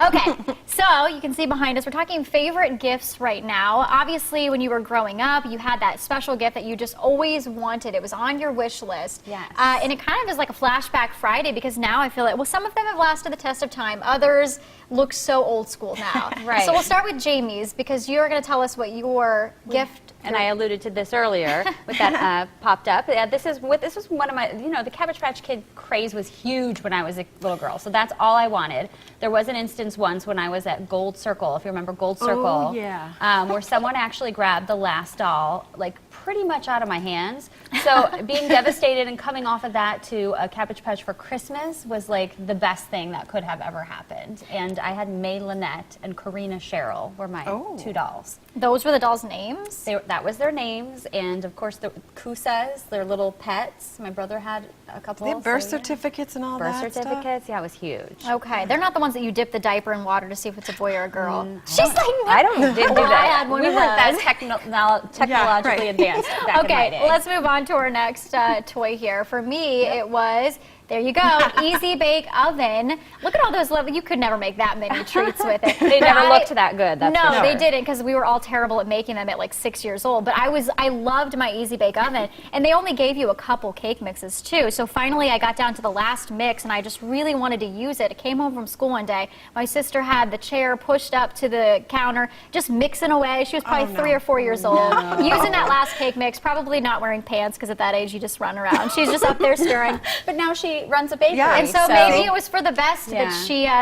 Okay, so you can see behind us, we're talking favorite gifts right now. Obviously, when you were growing up, you had that special gift that you just always wanted. It was on your wish list. Yes. And it kind of is like a Flashback Friday because now I feel like, well, some of them have lasted the test of time. Others look so old school now. Right. So we'll start with Jamie's because you're going to tell us what your gift. And I alluded to this earlier with that popped up. This was one of my, the Cabbage Patch Kid craze was huge when I was a little girl. So that's all I wanted. There was an instance once when I was at Gold Circle, if you remember Gold Circle. Oh, yeah. Where someone actually grabbed the last doll, like pretty much out of my hands. So being devastated and coming off of that to a Cabbage Patch for Christmas was like the best thing that could have ever happened. And I had May Lynette and Karina Cheryl were my two dolls. Those were the dolls' names? That was their names, and of course the Kusas, their little pets. My brother had a couple. They have birth certificates and all birth that certificates, yeah, it was huge. Okay, they're not the ones that you dip the diaper in water to see if it's a boy or a girl. She's like, I didn't do that. I had one we of weren't that those. technologically advanced back in my Okay, day. let's move on to our next toy here. For me, it was, there you go, Easy Bake Oven. Look at all those lovely, you could never make that many treats with it. They never looked that good, that's for No, sure. they didn't, because we were all terrible at making them at like 6 years old. But I loved my Easy Bake Oven, and they only gave you a couple cake mixes too. So finally I got down to the last mix, and I just really wanted to use it. I came home from school one day, my sister had the chair pushed up to the counter, just mixing away. She was probably 3 or 4 years old, using that last cake mix, probably not wearing pants, because at that age you just run around. She's just up there stirring. But now she runs a bakery. And so maybe it was for the best that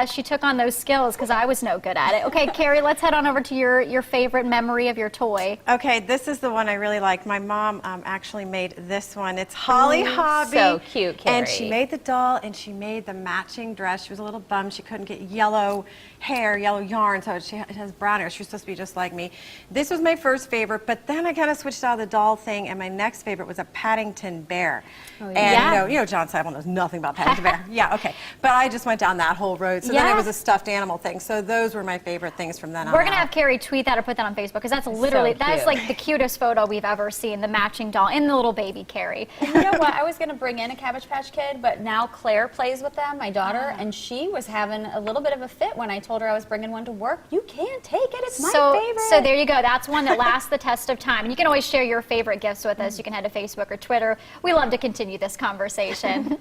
she took on those skills, because I was no good at it. Okay, Carrie, let's head on over to your favorite memory of your toy. Okay, this is the one I really like. My mom actually made this one. It's Holly Hobby. So cute, Carrie. And she made the doll, and she made the matching dress. She was a little bummed she couldn't get yellow hair, yellow yarn, so she has brown hair. She was supposed to be just like me. This was my first favorite, but then I kind of switched out of the doll thing, and my next favorite was a Paddington Bear. Oh, yeah. And you know, John Seibel knows nothing about Paddington Bear. Yeah, okay. But I just went down that whole road. So then it was a stuffed animal thing. So those were my favorite things from then on. We're going to have Carrie tweet that or put that on Facebook, because that's literally, that's like the cutest photo we've ever seen, the matching doll and the little baby Carrie. You know what? I was going to bring in a Cabbage Patch Kid, but now Claire plays with them, my daughter, and she was having a little bit of a fit when I told her I was bringing one to work. You can't take it. It's my favorite. So there you go. That's one that lasts the test of time. And you can always share your favorite gifts with us. You can head to Facebook or Twitter. We love to continue this conversation.